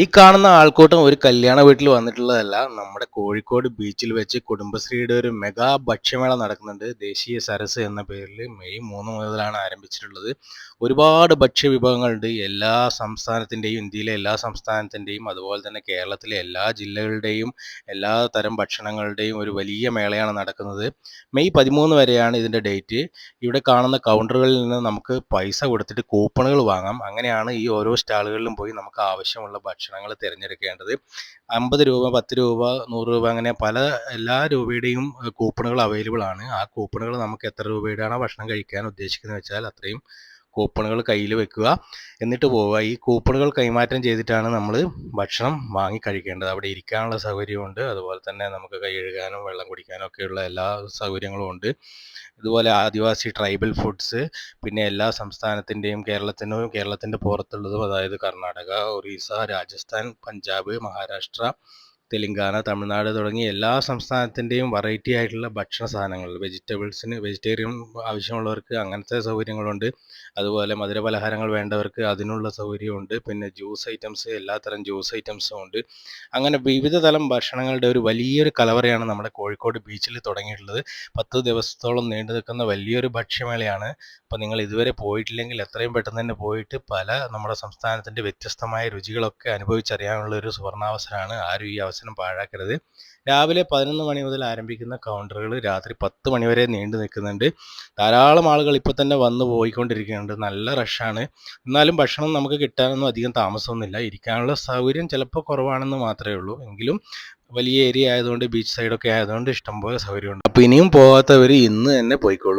ഈ കാണുന്ന ആൾക്കൂട്ടം ഒരു കല്യാണ വീട്ടിൽ വന്നിട്ടുള്ളതല്ല. നമ്മുടെ കോഴിക്കോട് ബീച്ചിൽ വെച്ച് കുടുംബശ്രീയുടെ ഒരു മെഗാ ഭക്ഷ്യമേള നടക്കുന്നുണ്ട്. ദേശീയ സരസ് എന്ന പേരിൽ മെയ് 3 മുതലാണ് ആരംഭിച്ചിട്ടുള്ളത്. ഒരുപാട് ഭക്ഷ്യവിഭവങ്ങളുണ്ട്. എല്ലാ സംസ്ഥാനത്തിൻ്റെയും, ഇന്ത്യയിലെ എല്ലാ സംസ്ഥാനത്തിൻ്റെയും അതുപോലെ തന്നെ കേരളത്തിലെ എല്ലാ ജില്ലകളുടെയും എല്ലാ തരം ഭക്ഷണങ്ങളുടെയും ഒരു വലിയ മേളയാണ് നടക്കുന്നത്. മെയ് 13 വരെയാണ് ഇതിൻ്റെ ഡേറ്റ്. ഇവിടെ കാണുന്ന കൗണ്ടറുകളിൽ നിന്ന് നമുക്ക് പൈസ കൊടുത്തിട്ട് കൂപ്പണുകൾ വാങ്ങാം. അങ്ങനെയാണ് ഈ ഓരോ സ്റ്റാളുകളിലും പോയി നമുക്ക് ആവശ്യമുള്ള ഭക്ഷണങ്ങൾ തിരഞ്ഞെടുക്കേണ്ടത്. 50 രൂപ, 10 രൂപ, 100 രൂപ അങ്ങനെ എല്ലാ രൂപയുടെയും കൂപ്പണുകൾ അവൈലബിൾ ആണ്. ആ കൂപ്പണുകൾ നമുക്ക് എത്ര രൂപയുടെയാണോ ഭക്ഷണം കഴിക്കാൻ ഉദ്ദേശിക്കുന്നത് വെച്ചാൽ അത്രയും കൂപ്പണുകൾ കയ്യിൽ വെക്കുക, എന്നിട്ട് പോവുക. ഈ കൂപ്പണുകൾ കൈമാറ്റം ചെയ്തിട്ടാണ് നമ്മൾ ഭക്ഷണം വാങ്ങി കഴിക്കേണ്ടത്. അവിടെ ഇരിക്കാനുള്ള സൗകര്യമുണ്ട്, അതുപോലെ തന്നെ നമുക്ക് കൈ കഴുകാനും വെള്ളം കുടിക്കാനും ഒക്കെയുള്ള എല്ലാ സൗകര്യങ്ങളും ഉണ്ട്. ഇതുപോലെ ആദിവാസി ട്രൈബൽ ഫുഡ്സ്, പിന്നെ എല്ലാ സംസ്ഥാനത്തിൻ്റെയും കേരളത്തിൻ്റെ പുറത്തുള്ളതും, അതായത് കർണാടക, ഒറീസ, രാജസ്ഥാൻ, പഞ്ചാബ്, മഹാരാഷ്ട്ര, തെലുങ്കാന, തമിഴ്നാട് തുടങ്ങി എല്ലാ സംസ്ഥാനത്തിൻ്റെയും വെറൈറ്റി ആയിട്ടുള്ള ഭക്ഷണ സാധനങ്ങൾ, വെജിറ്റേറിയൻ ആവശ്യമുള്ളവർക്ക് അങ്ങനത്തെ സൗകര്യങ്ങളുണ്ട്. അതുപോലെ മധുരപലഹാരങ്ങൾ വേണ്ടവർക്ക് അതിനുള്ള സൗകര്യമുണ്ട്. പിന്നെ ജ്യൂസ് ഐറ്റംസ്, എല്ലാത്തരം ജ്യൂസ് ഐറ്റംസും ഉണ്ട്. അങ്ങനെ വിവിധ തരം ഭക്ഷണങ്ങളുടെ ഒരു വലിയൊരു കലവറയാണ് നമ്മുടെ കോഴിക്കോട് ബീച്ചിൽ തുടങ്ങിയിട്ടുള്ളത്. 10 ദിവസത്തോളം നീണ്ടു നിൽക്കുന്ന വലിയൊരു ഭക്ഷ്യമേളയാണ്. അപ്പോൾ നിങ്ങൾ ഇതുവരെ പോയിട്ടില്ലെങ്കിൽ എത്രയും പെട്ടെന്ന് തന്നെ പോയിട്ട് നമ്മുടെ സംസ്ഥാനത്തിൻ്റെ വ്യത്യസ്തമായ രുചികളൊക്കെ അനുഭവിച്ചറിയാനുള്ള ഒരു സുവർണാവസരമാണ്. ആരും ഈ അവസരം പാഴാക്കരുത്. രാവിലെ 11 മണി മുതൽ ആരംഭിക്കുന്ന കൗണ്ടറുകൾ രാത്രി 10 മണി വരെ നീണ്ടു നിൽക്കുന്നുണ്ട്. ധാരാളം ആളുകൾ ഇപ്പോൾ തന്നെ വന്നു പോയിക്കൊണ്ടിരിക്കുന്നുണ്ട്. നല്ല റഷാണ്. എന്നാലും ഭക്ഷണം നമുക്ക് കിട്ടാനൊന്നും അധികം താമസമൊന്നുമില്ല. ഇരിക്കാനുള്ള സൗകര്യം ചിലപ്പോൾ കുറവാണെന്ന് മാത്രമേ ഉള്ളൂ. എങ്കിലും വലിയ ഏരിയ ആയതുകൊണ്ട്, ബീച്ച് സൈഡൊക്കെ ആയതുകൊണ്ട് ഇഷ്ടംപോലെ സൗകര്യമുണ്ട്. അപ്പോൾ ഇനിയും പോകാത്തവർ ഇന്ന് തന്നെ പോയിക്കോളൂ.